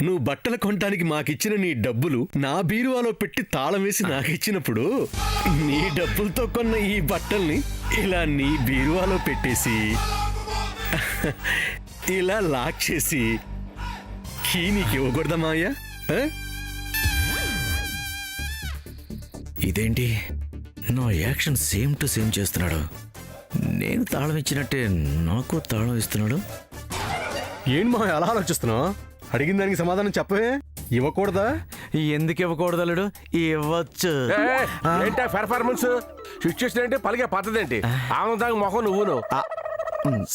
నువ్వు బట్టలు కొనడానికి మాకిచ్చిన నీ డబ్బులు నా బీరువాలో పెట్టి తాళం వేసి నాకిచ్చినప్పుడు నీ డబ్బులతో కొన్న ఈ బట్టల్ని ఇలా నీ బీరువాలో పెట్టేసి ఇలా లాక్ చేసి కీ నీకు ఇవ్వకూడదా మావయ్య? ఇదేంటి నా యాక్షన్ సేమ్ టు సేమ్ చేస్తున్నాడు. నేను తాళం ఇచ్చినట్టే నాకు తాళం ఇస్తున్నాడు. ఏంటి మావయ్య అలా ఆలోచిస్తున్నావు? అడిగిన దానికి సమాధానం చెప్పవే. ఇవ్వకూడదా? ఎందుకు ఇవ్వకూడదు అల్లుడు? ఇవ్వచ్చు. ఏంటా పెర్ఫార్మెన్స్? సిచ్యుయేషన్ ఏంటి? పలిగే పద్ధతి ఏంటి? ఆనందంగా మొహం నువ్వును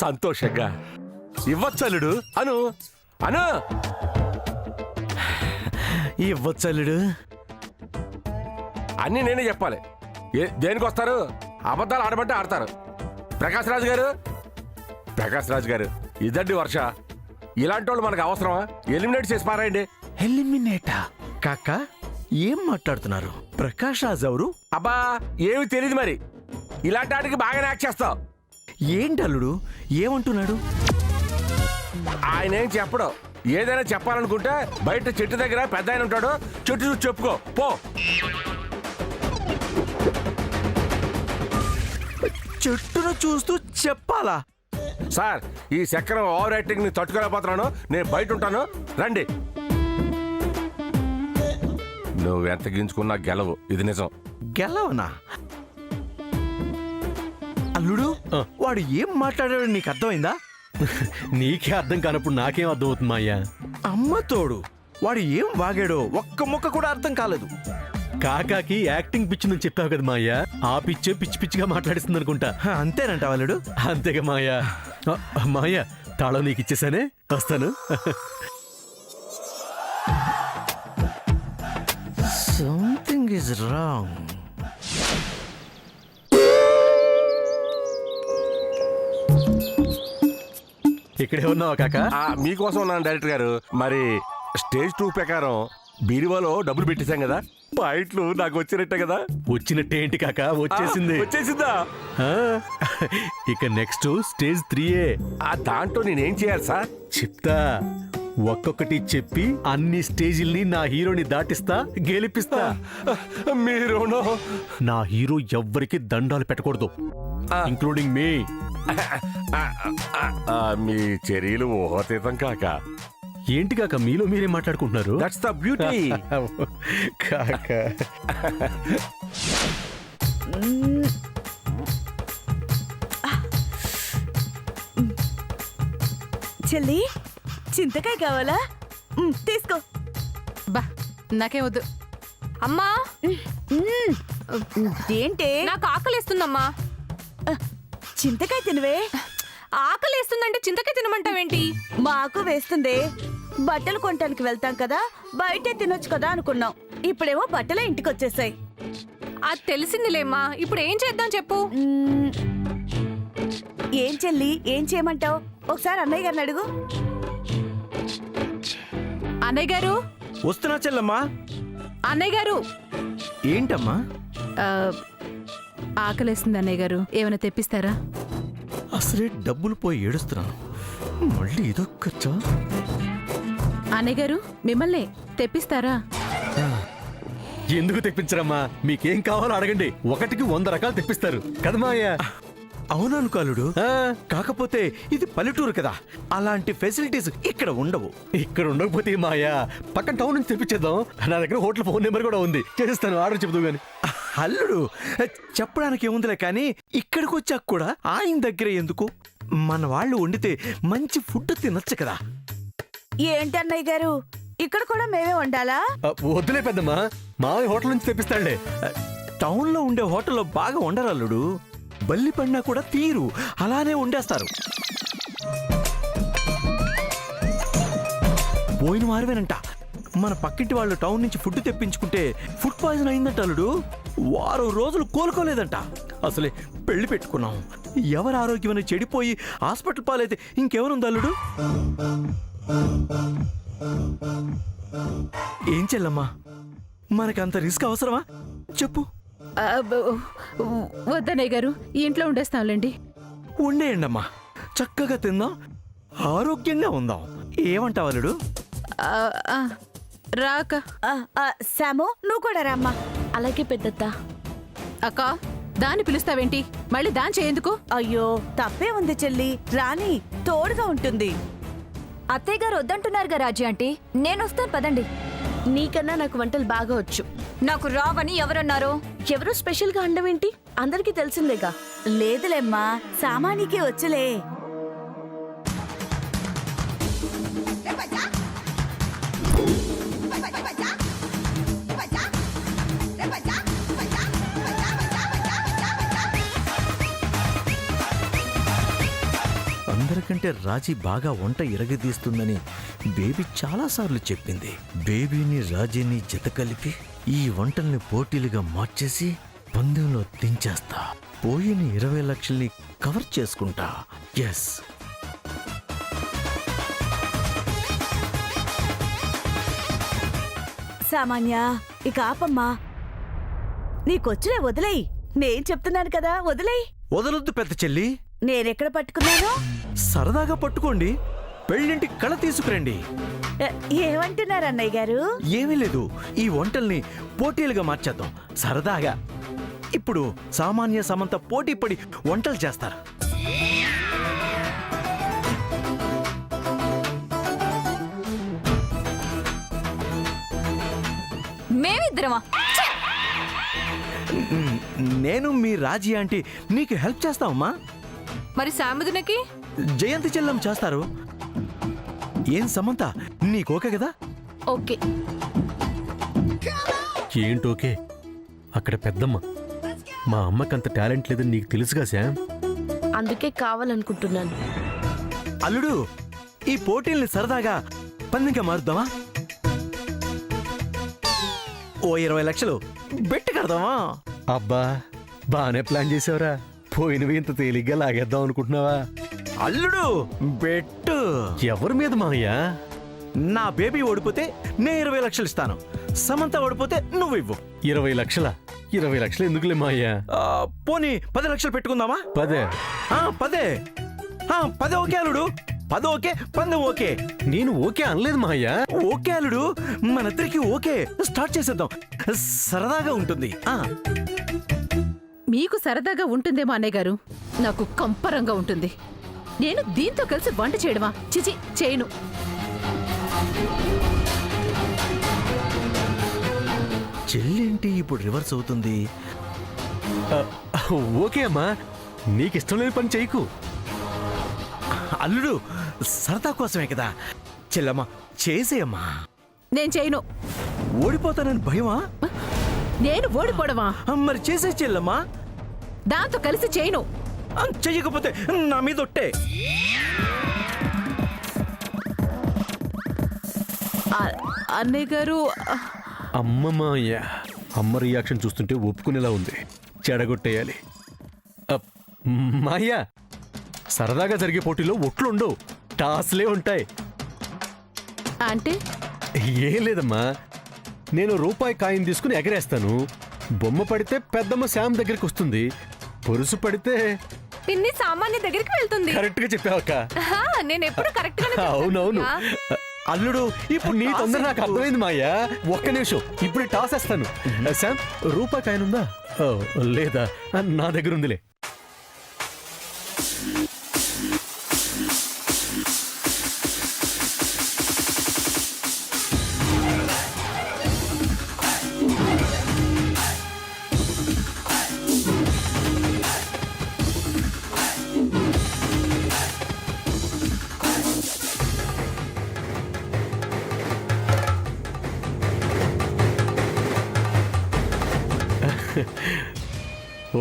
సంతోషంగా ఇవ్వచ్చు అల్లుడు అను అను. ఇవ్వచ్చు అల్లుడు. అన్నీ నేనే చెప్పాలి. దేనికి వస్తారు? అబద్ధాలు ఆడమంటే ఆడతారు. ప్రకాష్ రాజు గారు ఇదండి వర్ష. ఇలాంటి వాళ్ళు మనకు అవసరమా? ఎలిమినేట్ చేసి పారాయండి. ఎలిమినేటా? కాక ఏం మాట్లాడుతున్నారు? ప్రకాష్ రాజ్ ఎవరు? అబ్బా ఏమి తెలియదు మరి. ఇలాంటి వాటికి బాగానే యాక్ట్ చేస్తావు. ఏంటి అల్లుడు ఏమంటున్నాడు? ఆయన ఏం చెప్పడు. ఏదైనా చెప్పాలనుకుంటే బయట చెట్టు దగ్గర పెద్ద ఆయన ఉంటాడు. చెట్టు చూసి చెప్పుకో పో. చెట్టును చూస్తూ చెప్పాలా? సార్ ఈ చక్రం ఓవర్ యాక్టింగ్ ని తట్టుకోలేకపోతున్నాను. నేను బయట ఉంటాను, రండి. నువ్వు ఎంత గించుకున్నా గెలవు, ఇది నిజం. గెలవనా? అల్లుడు వాడు ఏం మాట్లాడాడు నీకు అర్థమైందా? నీకే అర్థం కానప్పుడు నాకేం అర్థం అవుతుంది మాయ్యా? అమ్మ తోడు వాడు ఏం వాగాడో ఒక్క ముక్క కూడా అర్థం కాలేదు. కాకాకి యాక్టింగ్ పిచ్చిందని చెప్పావు కదా మాయ్యా, ఆ పిచ్చే పిచ్చి పిచ్చిగా మాట్లాడిస్తుంది అనుకుంటా. అంతేనంట అల్లుడు? అంతేగా మాయ్యా. మాయ్యా తాళం నీకు ఇచ్చేసానే, వస్తాను. Something is wrong. ఇక్కడే ఉన్నావా కాకా? మీకోసం ఉన్నాను డైరెక్టర్ గారు. మరి స్టేజ్ 2 ప్రకారం బీరువాలో డబ్బులు పెట్టేశాం కదా, పాయింట్లు నాకు వచ్చినట్టే కదా? వచ్చినట్టే ఏంటి కాకా, వచ్చేసింది. వచ్చేసిందా? ఇక నెక్స్ట్ స్టేజ్ 3. దాంట్లో నేనేం చేయాలి సార్? చెప్తా. ఒక్కొక్కటి చెప్పి అన్ని స్టేజిల్ని నా హీరోని దాటిస్తా, గెలిపిస్తా. మీరు నా హీరో ఎవ్వరికి దండాలు పెట్టకూడదు, ఇంక్లూడింగ్ మీ. మీ చర్యలు ఊహాతీతం కాక. ఏంటి కాక మీలో మీరే మాట్లాడుకుంటున్నారు? That's the beauty. కాక చెల్లి చింతకాయ కావాలా? తీసుకో. బా నాకే వద్దు అమ్మా. ఏంటే? నాకు ఆకలేస్తుందమ్మా. చింతకాయ తినవే. ఆకలేస్తుందంటే చింతకాయ తినమంటావేంటి? మాకు వేస్తుంది. బట్టలు కొనటానికి వెళ్తాం కదా, బయటే తినొచ్చు కదా అనుకున్నాం. ఇప్పుడేమో బట్టలే ఇంటికి వచ్చేసాయి. అది తెలిసిందిలేమ్మా. ఇప్పుడు ఏం చేద్దాం చెప్పు. ఏం చెల్లి, ఏం చేయమంటావు? ఒకసారి అన్నయ్య గారిని అడుగు. అన్నయ్య గారు. వస్తున్నా చెల్లమ్మా. అన్నయ్య గారు. ఏంటమ్మా? ఆకలేస్తుంది అన్నయ్య గారు, ఏమైనా తెప్పిస్తారా? అసలే డబ్బులు పోయి ఏడుస్తున్నాను, మళ్ళీ ఇదొక్కచ్చా? అన్నయ్య గారు మిమ్మల్ని తెప్పిస్తారా? ఎందుకు తెప్పించరమ్మా? మీకేం కావాలో అడగండి, 1కి 100 రకాలు తెప్పిస్తారు కదా మాయ్యా? అవుననుకోలుడు. కాకపోతే ఇది పల్లెటూరు కదా, అలాంటి ఫెసిలిటీస్ ఇక్కడ ఉండవు. ఇక్కడ ఉండకపోతే మాయా పక్కన టౌన్ నుంచి తెప్పించేద్దాం. నా దగ్గర హోటల్ ఫోన్ నెంబర్ కూడా ఉంది, చేస్తాను, ఆర్డర్ చెబుతూ గాని. అల్లుడు చెప్పడానికి ఏముందిలే కానీ, ఇక్కడికి వచ్చాక కూడా ఆయన దగ్గర ఎందుకు? మన వాళ్ళు వండితే మంచి ఫుడ్ తినొచ్చు కదా. ఏంటి అన్నయ్య గారు, ఇక్కడ కూడా మేమే వండాలా? వద్దులే పెద్దమ్మా, మా హోటల్ నుంచి తెప్పిస్తాడులే. టౌన్ లో ఉండే హోటల్లో బాగా వండరు అల్లుడు. బల్లి పడినా కూడా తీరు అలానే వండేస్తారు. పోయిన వారమేనంట మన పక్కింటి వాళ్ళు టౌన్ నుంచి ఫుడ్ తెప్పించుకుంటే ఫుడ్ పాయిజన్ అయిందంట అల్లుడు. 1 రోజులు కోలుకోలేదంట. అసలే పెళ్లి పెట్టుకున్నాం, ఎవరి ఆరోగ్యమైనా చెడిపోయి హాస్పిటల్ పాలైతే ఇంకెవరుంది అల్లుడు? ఏం చెల్లమ్మా, మనకంత రిస్క్ అవసరమా చెప్పు? వద్దన్నయ్య గారు, ఇంట్లో ఉండేస్తాంలేండి. ఉండేయండమ్మా, చక్కగా తిందాం, ఆరోగ్యంగా ఉందాం. ఏమంటావు అల్లుడు? రాక శాము నువ్వు కూడా రామ్మా. అలాగే పెద్దత్త. అక్క దాన్ని పిలుస్తావేంటి? మళ్ళీ దాని చేయందుకు? అయ్యో తప్పే ఉంది చెల్లి, రాని తోడుగా ఉంటుంది. అత్తయ్య గారు వద్దంటున్నారుగా రాజీ ఆంటీ. నేను వస్తాను పదండి. నీకన్నా నాకు వంటలు బాగా వచ్చు. నాకు రావని ఎవరన్నారు? ఎవరో స్పెషల్ గా అండం ఏంటి? అందరికీ తెలిసిందేగా. లేదులేమ్మా, సామానికి వచ్చులే. అందరికంటే రాజీ బాగా వంట ఇరగదీస్తుందని బేబీ చాలాసార్లు చెప్పింది. బేబీని రాజీని జత కలిపి ఈ వంటల్ని పోటీలుగా మార్చేసి పందెంలో దించేస్తా. పోయిన 20 లక్షల్ని కవర్ చేసుకుంటా. ఎస్. సామాన్య ఇక ఆపమ్మా, నీకొచ్చులే, వదిలేయ్. నేను చెప్తున్నాను కదా, వదిలేయ్. వదలొద్దు పెద్ద చెల్లి. నేనెక్కడ పట్టుకున్నాను? సరదాగా పట్టుకోండి. పెళ్ళింటి కళ తీసుకురండి. ఏమంటున్నారు అన్నయ్య గారు? ఏమీ లేదు, ఈ వంటల్ని పోటీలుగా మార్చేద్దాం సరదాగా. ఇప్పుడు సామాన్య సమంత పోటీ పడి వంటలు చేస్తారు. మేమిద్దరమా? నేను మీ రాజీ ఆంటీ నీకు హెల్ప్ చేస్తామమ్మా. మరి సాముదినకి? జయంతి చెల్లం చేస్తారు. ఏం సమంత, నీకోకే కదా? ఓకే. ఏంటోకే? అక్కడ పెద్దమ్మ. మా అమ్మకంత టాలెంట్ లేదని నీకు తెలుసుగా శామ్. అందుకే కావాలనుకుంటున్నాను. అల్లుడు, ఈ పోటీల్ని సరదాగా పందెంగా మారుద్దామా? ఓ 20 లక్షలు బెట్టు కడదామా? అబ్బా, బానే ప్లాన్ చేసావురా. పోయినవి ఇంత తేలిగ్గా లాగేద్దాం అనుకుంటున్నావా? అల్లుడు బెట్టు. ఎవరి మీద మావయ్య? నా బేబీ ఓడిపోతే నేను 20 లక్షలు ఇస్తాను. సమంత ఓడిపోతే నువ్వు ఇవ్వు. 20 లక్షల? 20 లక్షలు ఎందుకులే మావయ్య? పోనీ 10 లక్షలు పెట్టుకుందామా? 10? 10. 10 ఓకే అల్లుడు. 10 ఓకే, పందెం ఓకే. నేను ఓకే అనలేదు మావయ్య. ఓకే అల్లుడు, మనిద్దరికి ఓకే. స్టార్ట్ చేసేద్దాం, సరదాగా ఉంటుంది. మీకు సరదాగా ఉంటుందేమో అన్నయ్య గారు, నాకు కంపరంగా ఉంటుంది. నేను దీంతో కలిసి వంట చేయడమా? చిచి, చేయను. చెల్లేంటి ఇప్పుడు రివర్స్ అవుతుంది? ఓకే అమ్మా, నీకిష్టం లేని పని చేయకు. అల్లుడు సరదా కోసమే కదా. చెల్లమ్మా చేసేయమ్మా. నేను చేయను. ఓడిపోతానని భయమా? నేను ఓడిపోవడమా? మరి చేసే చెల్లమ్మా. దాంతో కలిసి చేయను. చెయ్యకపోతే నా మీద ఒట్టే. అన్నయ్య గారు, అమ్మ మావయ్య, అమ్మ రియాక్షన్ చూస్తుంటే ఒప్పుకునేలా ఉంది. చెడగొట్టేయాలి. మాయ్యా, సరదాగా జరిగే పోటీలో ఒట్లుండవు, టాస్లే ఉంటాయి. అంటే ఏం లేదమ్మా, నేను రూపాయి కాయిన్ తీసుకుని ఎగరేస్తాను. బొమ్మ పడితే పెద్దమ్మ శామ్ దగ్గరికి వస్తుంది. పొరుసు పడితే పిన్ని సామాన్య దగ్గరికి వెళ్తుంది. కరెక్ట్ గా చెప్పావక్క. నేను ఎప్పుడు కరెక్ట్ గా అవునవును. అల్లుడు ఇప్పుడు నీ తొందర నాకు అర్థమైంది మాయా. ఒక్క నిమిషం, ఇప్పుడు టాస్ వేస్తాను. శామ్, రూపాయి కాయిన్ ఉందా? ఓ, లేదా, నా దగ్గర ఉందిలే.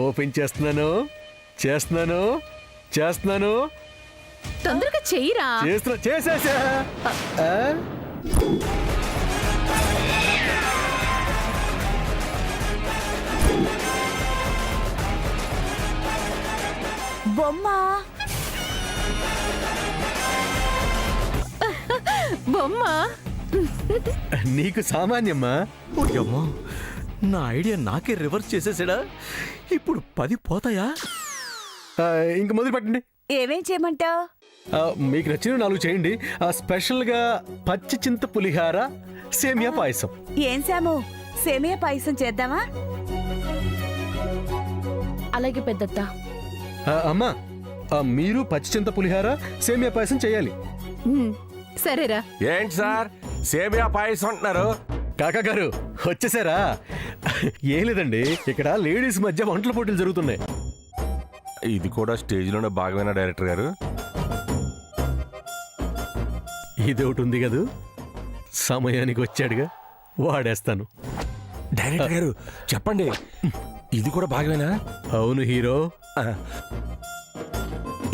ఓపెన్ చేస్తున్నాను, చేస్తున్నాను, చేస్తున్నాను. తొందరగా చెయ్యరా. చేసేసా. బొమ్మ బొమ్మ నీకు సామాన్యమ్మా. ఓయమ్మో, నా ఐడియా నాకే రివర్స్ చేసేసాడా? ఇప్పుడు 10 పోతాయా? ఇంక మొదలు పెట్టండి. ఏమేం చేయమంటావు? మీకు నచ్చిన 4 చేయండి. స్పెషల్గా పచ్చి చింత పులిహార, సేమియా పాయసం. ఏం సాము, సేమియా పాయసం చేద్దామా? అలాగే పెద్దత్త. అమ్మా, మీరు పచ్చి చింత పులిహార, సేమియా పాయసం చేయాలి. సరేరా. ఏంటి సార్ సేమియా పాయసం అంటున్నారు? కాకా గారు వచ్చేసారా? ఏం లేదండి, ఇక్కడ లేడీస్ మధ్య వంటల పోటీలు జరుగుతున్నాయి. ఇది కూడా స్టేజ్లోనే భాగమైన డైరెక్టర్ గారు. ఇది ఒకటి ఉంది కదూ, సమయానికి వచ్చాడుగా, వాడేస్తాను. డైరెక్టర్ గారు చెప్పండి, ఇది కూడా భాగమేనా? అవును హీరో.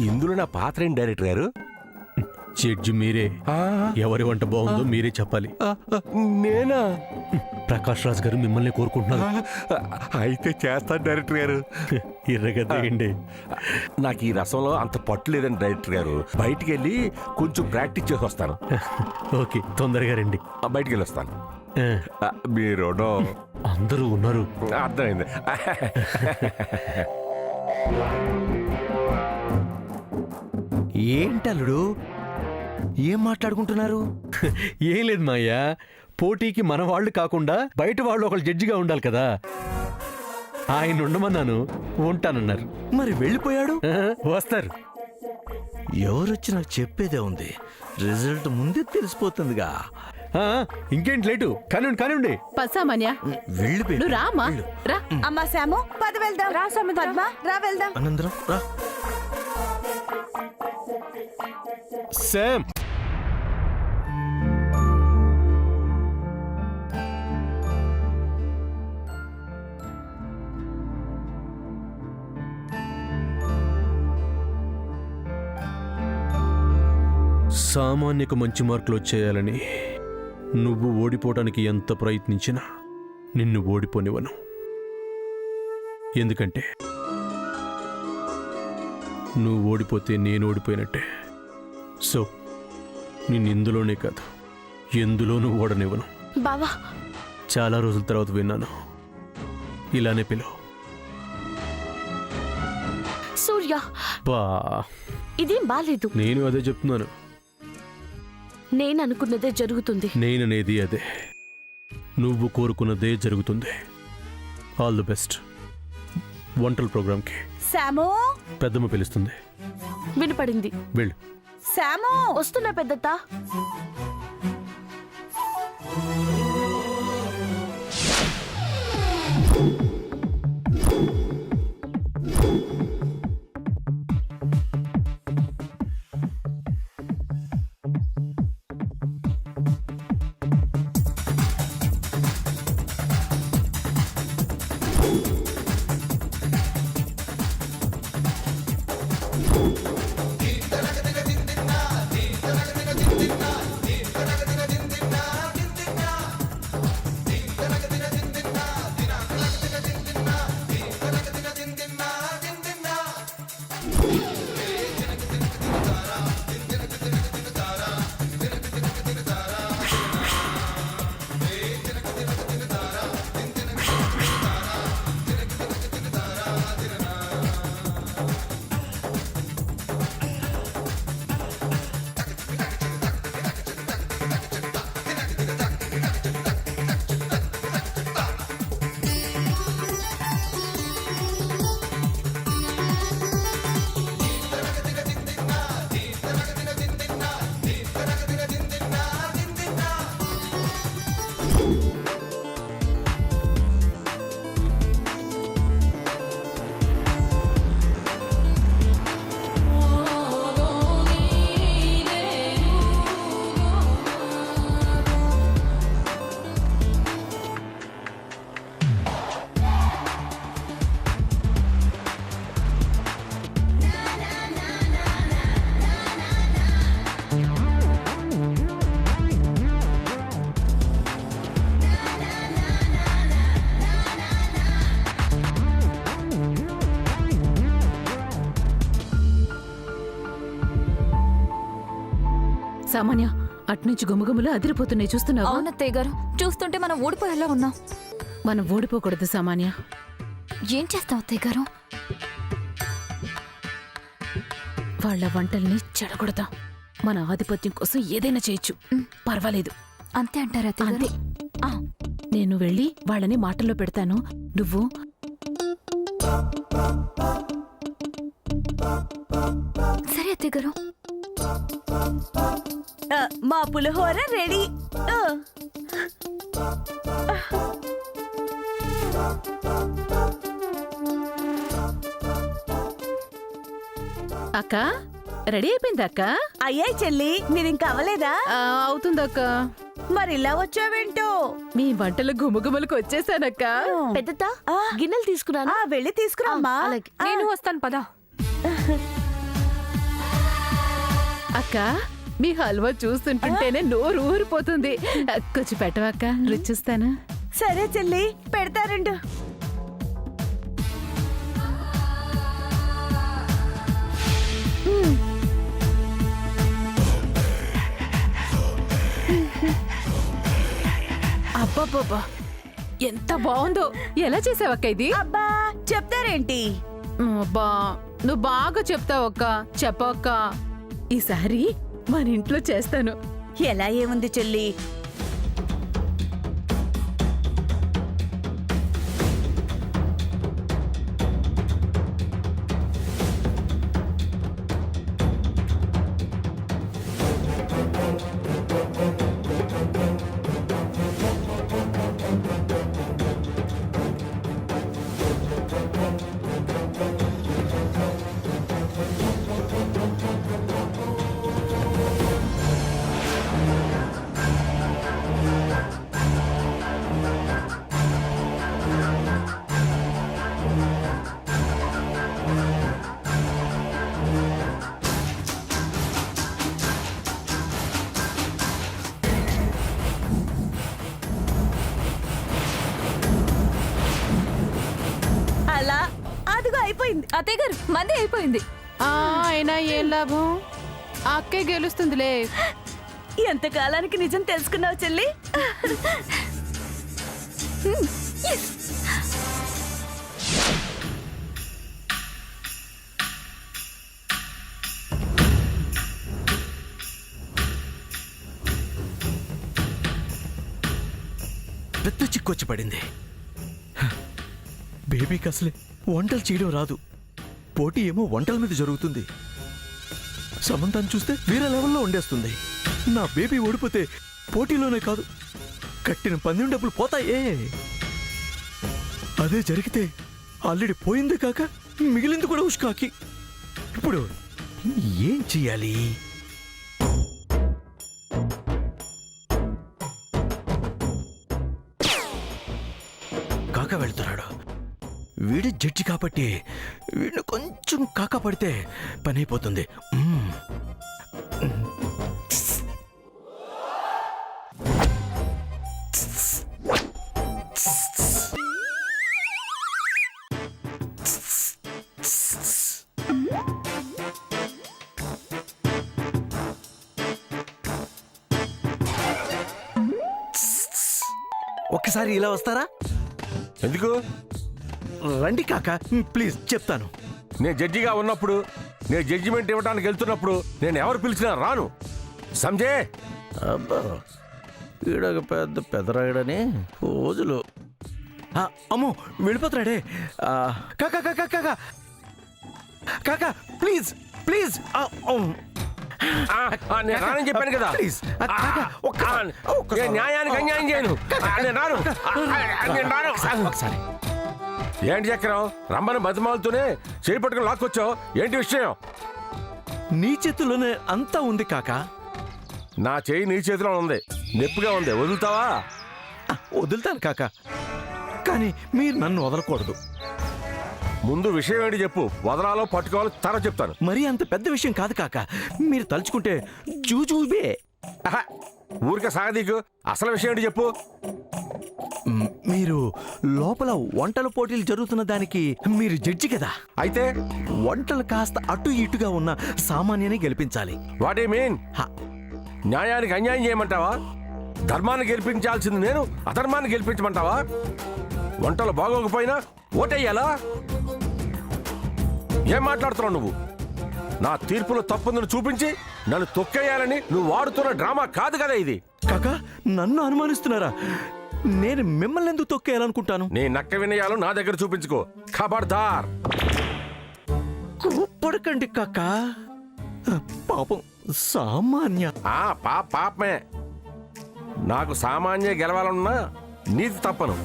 ఇందులో నా పాత్ర ఏంటి డైరెక్టర్ గారు? జడ్జి మీరే. ఎవరి వంట బాగుందో మీరే చెప్పాలి. నేనా? ప్రకాష్ రాజ్ గారు మిమ్మల్ని కోరుకుంటున్నారు. అయితే చేస్తాను డైరెక్టర్ గారు. ఇర్రగద్దేయండి. నాకు ఈ రసంలో అంత పట్టు లేదండి డైరెక్టర్ గారు. బయటికి వెళ్ళి కొంచెం ప్రాక్టీస్ చేసి వస్తాను. ఓకే, తొందరగా రండి. బయటికి వెళ్ళి వస్తాను. మీరు అందరూ ఉన్నారు. అర్థమైంది. ఏంటల్లుడు, ఏం మాట్లాడుకుంటున్నారు? ఏం లేదు మాయ్య, పోటీకి మన వాళ్ళు కాకుండా బయట వాళ్ళు ఒకళ్ళు జడ్జిగా ఉండాలి కదా. ఆయన ఉండమన్నాను, ఉంటానన్నారు. మరి వెళ్ళిపోయాడు. వస్తారు. ఎవరొచ్చి నాకు చెప్పేదే ఉంది, రిజల్ట్ ముందే తెలిసిపోతుందిగా. ఇంకేంటి లేటు, కానివ్వండి కానివ్వండి. పసామాన్య, వెళ్ళిపోయాడు. నువ్వు రామా, రా. అమ్మా సాము, పద వెళ్దాం. రా పద్మ, రా వెళ్దాం. అనంతరం రా. శామ్, సామాన్యకు మంచి మార్కులు వచ్చేయాలని నువ్వు ఓడిపోవటానికి ఎంత ప్రయత్నించినా నిన్ను ఓడిపోనివ్వను. ఎందుకంటే నువ్వు ఓడిపోతే నేను ఓడిపోయినట్టే. సో నిన్ను ఇందులోనే కాదు, ఎందులోనూ ఓడనివ్వను. బావా, చాలా రోజుల తర్వాత విన్నాను, ఇలానే పిలువు. సూర్య, బా, ఇదేం బాలేదు. నేను అదే చెప్తున్నాను. నేను అనుకున్నదే జరుగుతుంది. నేననేది అదే, నువ్వు కోరుకున్నదే జరుగుతుంది. All the best. వంటల ప్రోగ్రాంకి సాము, పెద్దమ్మ పిలుస్తుంది. వినపడింది. వెళ్ళు. సాము, వస్తున్నా పెద్దత్త. సామాన్య, అట్నుంచి గుమగుమలు అదిరిపోతున్నాయి, చూస్తున్నావా? అవునత్తయ్య గారు, చూస్తుంటే మనం ఓడిపోయేలా ఉన్నాం. మనం ఓడిపోకూడదు సామాన్య. ఏం చేస్తావు అత్తయ్య గారు? వాళ్ళ వంటల్ని చెడగొడతాం. మన ఆధిపత్యం కోసం ఏదైనా చేయొచ్చు. పర్వాలేదు. అంతే అంటారా అత్తయ్య అంతే. గారు? ఆ, నేను వెళ్ళి వాళ్ళని మాటల్లో పెడతాను. నువ్వు సరే అత్తయ్య గారు. మా పులిహోర రెడీ. అక్క రెడీ అయిపోయింది అక్క. అయ్యాయి చెల్లి, మీరింక అవ్వలేదా? అవుతుందక్క. మరి ఇలా వచ్చావేంటో? మీ వంటలు గుమగుమలకు వచ్చేసానక్క. పెద్దత్త గిన్నెలు తీసుకురానా? వెళ్ళి తీసుకురామ్మా. అలాగే. నేను వస్తాను పదా. అక్క మీ హల్వా చూస్తుంటుంటేనే నోరు ఊరిపోతుంది. కొంచెం పెట్టవక్క, రుచి చూస్తాను. సరే చెల్లి, పెడతారండు. అబ్బబ్బబ్బా ఎంత బాగుందో. ఎలా చేసావక్క ఇది? అబ్బా చెప్తారేంటి? అబ్బా నువ్వు బాగా చెప్తావక్క. చెప్పక్క, ఈసారి మన ఇంట్లో చేస్తాను. ఎలా ఏముంది చెల్లి, అలా అదిగో అయిపోయింది. అత్తయ్య గారు మంది అయిపోయింది. అయినా ఏం లాభం, అక్కే గెలుస్తుందిలే. ఎంతకాలానికి నిజం తెలుసుకున్నావు చెల్లి? పెద్ద చిక్కొచ్చి పడింది. బేబీకి అసలే వంటలు చేయడం రాదు. పోటీ ఏమో వంటల మీద జరుగుతుంది. సమంతాన్ని చూస్తే వేరే లెవెల్లో వండేస్తుంది. నా బేబీ ఓడిపోతే పోటీలోనే కాదు, కట్టిన పందెం డబ్బులు పోతాయే. అదే జరిగితే ఆల్రెడీ పోయింది కాక మిగిలింది కూడా ఉష్కాకి. ఇప్పుడు ఏం చెయ్యాలి? కాక వెళ్తున్నాడు. వీడి జడ్జి కాబట్టి వీడిని కొంచెం కాక పడితే పని అయిపోతుంది. ఒక్కసారి ఇలా వస్తారా? ఎందుకు? రండి కాక, ప్లీజ్ చెప్తాను. నేను జడ్జిగా ఉన్నప్పుడు, నేను జడ్జిమెంట్ ఇవ్వడానికి వెళ్తున్నప్పుడు నేను ఎవరు పిలిచినా రాను. సంజే. అబ్బా ఈడొక పెద్ద పెదరాయుడని రోజులు. అమ్మో వెళ్ళిపోతున్నాడే. కాకా కాకా కాకా కాకా ప్లీజ్ ప్లీజ్. నేను రానని చెప్పాను కదా. ప్లీజ్ నేను న్యాయానికి అన్యాయం చేయను. నేను రాను. నేను రాను. ఒకసారి ఏంటి చక్రం, రమ్మని బతిమాలతోనే చేయి పట్టుకుని లాక్కొచ్చావు. ఏంటి విషయం? నీ చేతుల్లోనే అంతా ఉంది కాకా. నా చేయి నీ చేతిలో ఉంది, నొప్పిగా ఉంది. వదులుతావా? వదులుతాను కాకా, కానీ మీరు నన్ను వదలకూడదు. ముందు విషయం ఏంటి చెప్పు. వదలాలో పట్టుకోవాలో తర్వాత చెప్తాను. మరీ అంత పెద్ద విషయం కాదు కాక. మీరు తలుచుకుంటే జూజూబే. ఊరికే సాగదీకు. అసలు విషయం ఏంటి చెప్పు. మీరు లోపల వంటల పోటీలు జరుగుతున్న దానికి మీరు జడ్జి కదా. అయితే వంటలు కాస్త అటు ఇటుగా ఉన్న సామాన్యనే గెలిపించాలి. What you mean? హ, న్యాయానికి అన్యాయం చేయమంటావా? ధర్మాన్ని గెలిపించాల్సింది నేను, అధర్మాన్ని గెలిపించమంటావా? వంటలు బాగోకపోయినా ఓటేయాలా? ఏం మాట్లాడుతున్నావు నువ్వు? నా తీర్పులో తప్పుందని చూపించి నన్ను తొక్కేయాలని నువ్వు వాడుతున్న డ్రామా కాదు కదా ఇది. కాకా నన్ను అనుమానిస్తున్నారా? నేను మిమ్మల్ని ఎందుకు తొక్కేయాలనుకుంటాను? నీ నక్క వినయాలు నా దగ్గర చూపించుకో, ఖబర్దార్. కోప్పడకండి కాకా, పాపం సామాన్య. పాపమే. నాకు సామాన్య గెలవాలన్నా నీతి తప్పను.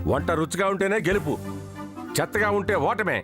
వంట రుచిగా ఉంటేనే గెలుపు, చెత్తగా ఉంటే ఓటమే.